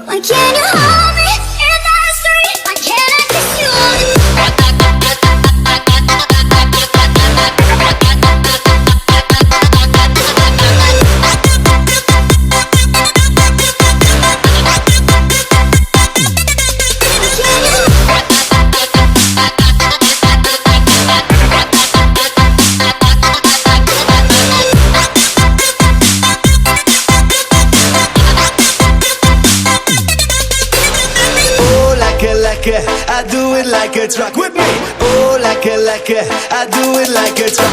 Why can't you hold me in the street? Why can't I kiss you on the I do it like a truck with me. Oh, like it, I do it like a truck.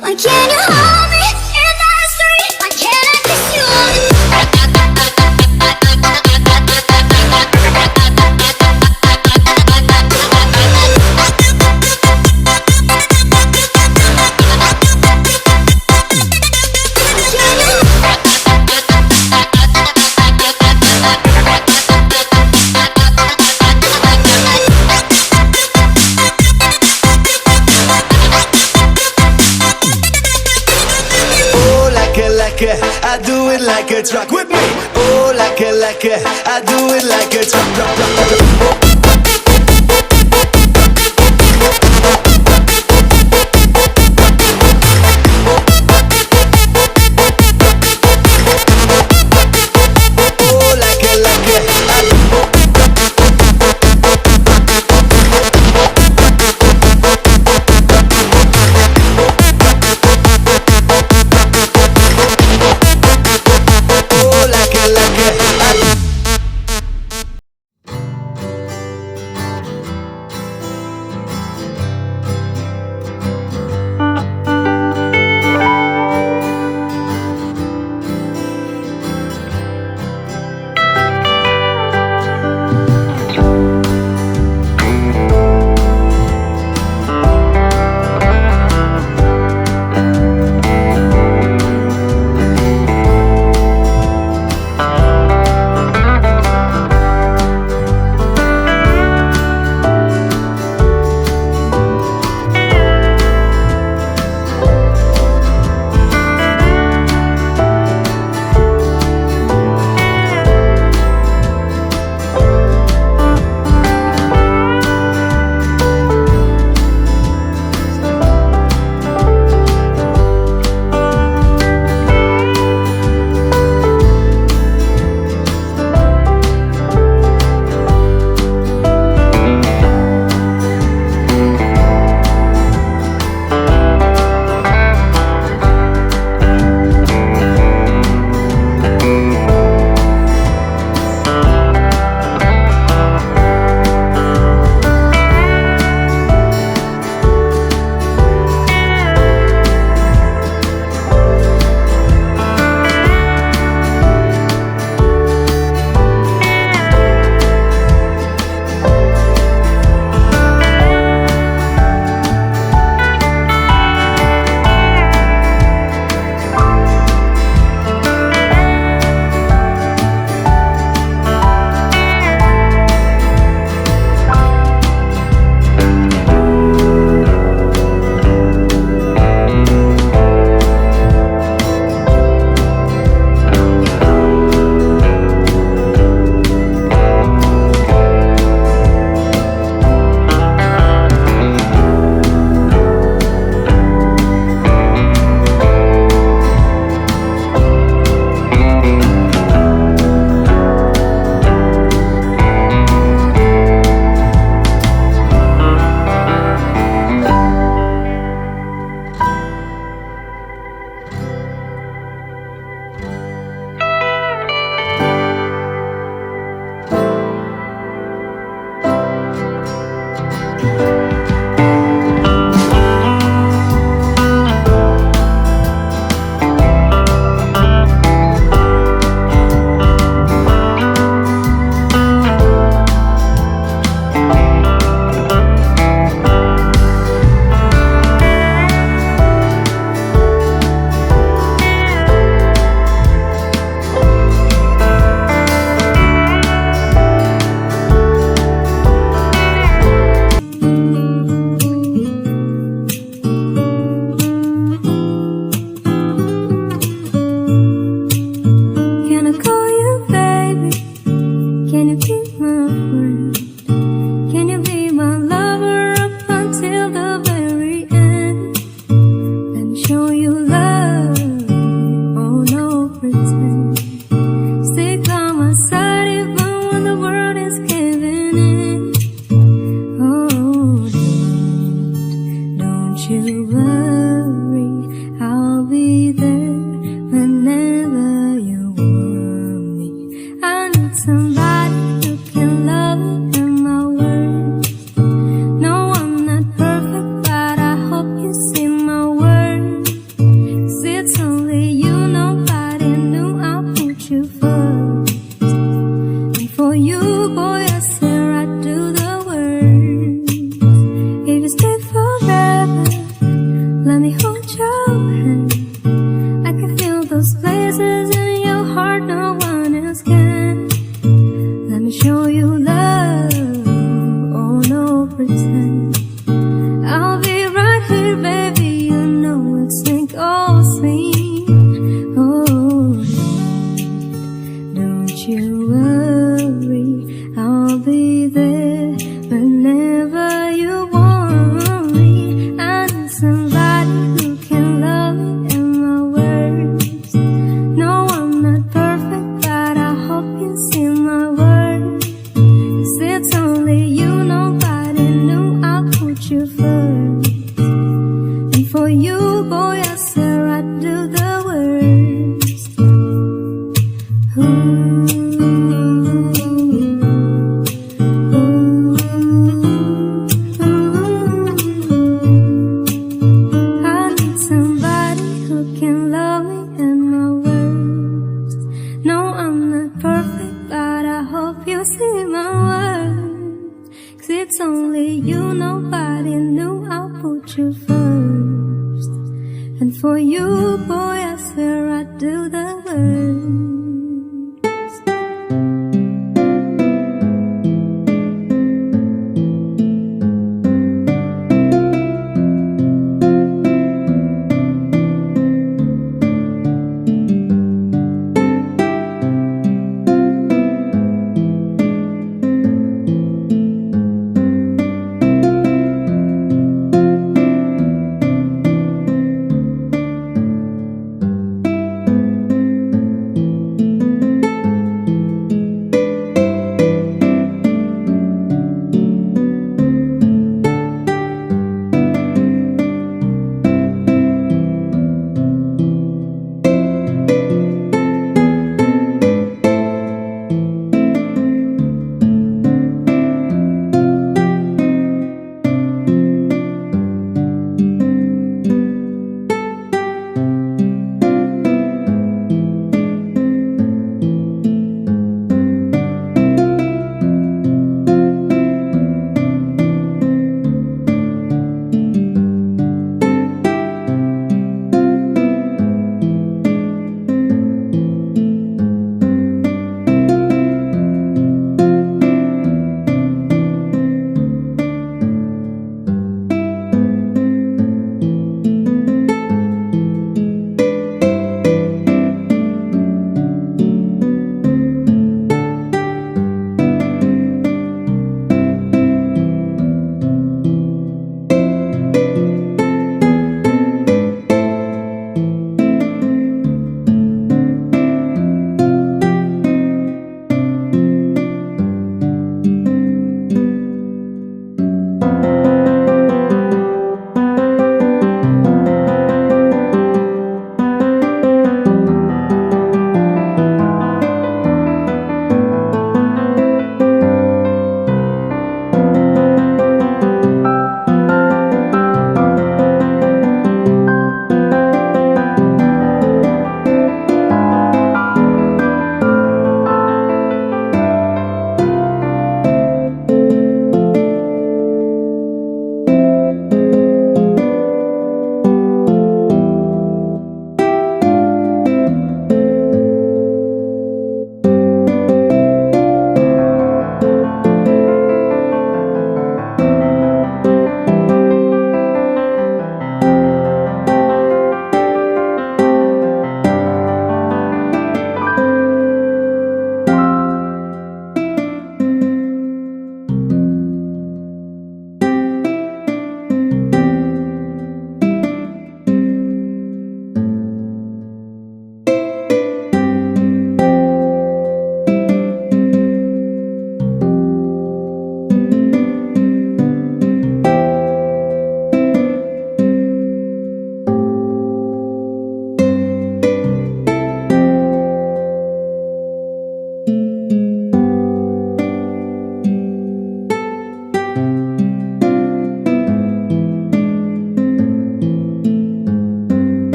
Why can't you hold me in the street? Why can't I kiss you on the I do it like a truck with me. Oh, like it, I do it like a truck. those places in your heart no one else can. Let me show you love, oh no pretend. I'll be right here, baby, you know it's sink or swim. Oh, don't you worry, I'll be there whenever you want me. I need somebody who can love me in my words. No, I'm not perfect, but I hope you see my words. 'Cause it's only you, nobody knew I put you first. And for you, boy, I swear I'd do the worst. Ooh. You see my words, 'cause it's only you, nobody knew I'll put you first. And for you, boy, I swear I'd do the worst.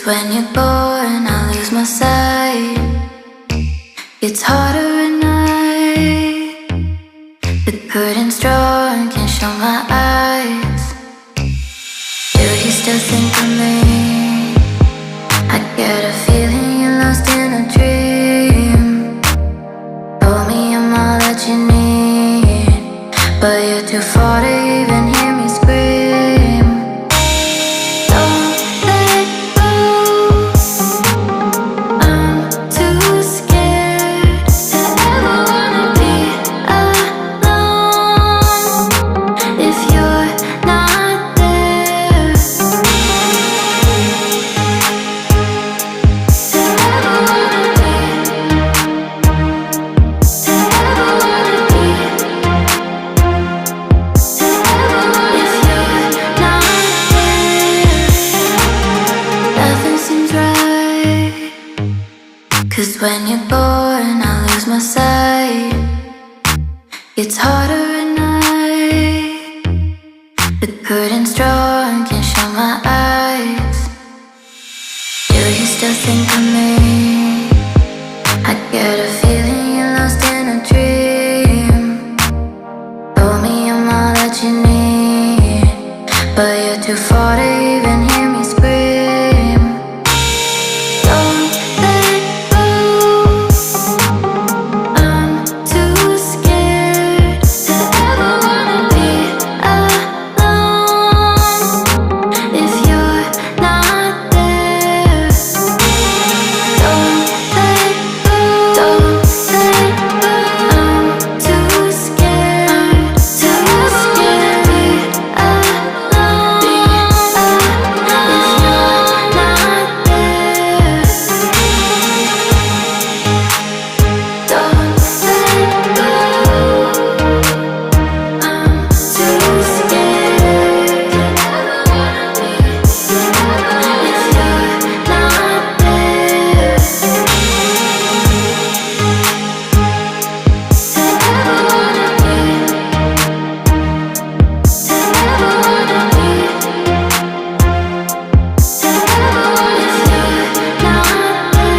when you're gone, I lose my sight. It's harder at night. The curtain's drawn, can't show my eyes. Do you still think of me? I get a feeling you're lost in a dream. Told me I'm all that you need, but you're too far to even hear me scream. Don't let go, I'm too scared to ever wanna be alone if you're not there. To ever wanna be, to ever wanna be, to ever wanna if you're not there. Nothing seems right, 'cause when you're gone, I lose my sight. It's harder at night. The curtain's drawn, can't show my eyes. Do you still think of me? I get a feeling you're lost in a dream. Told me I'm all that you need, but you're too far to even hear me scream. Don't let go, I'm too scared to ever wanna be alone if you're not there. Don't let go, don't let go, I'm too scared to be alone if you're not there. Don't let go, I'm too scared to ever wanna be if you're not there. To ever wanna be, to ever wanna be, to ever wanna if you're not there.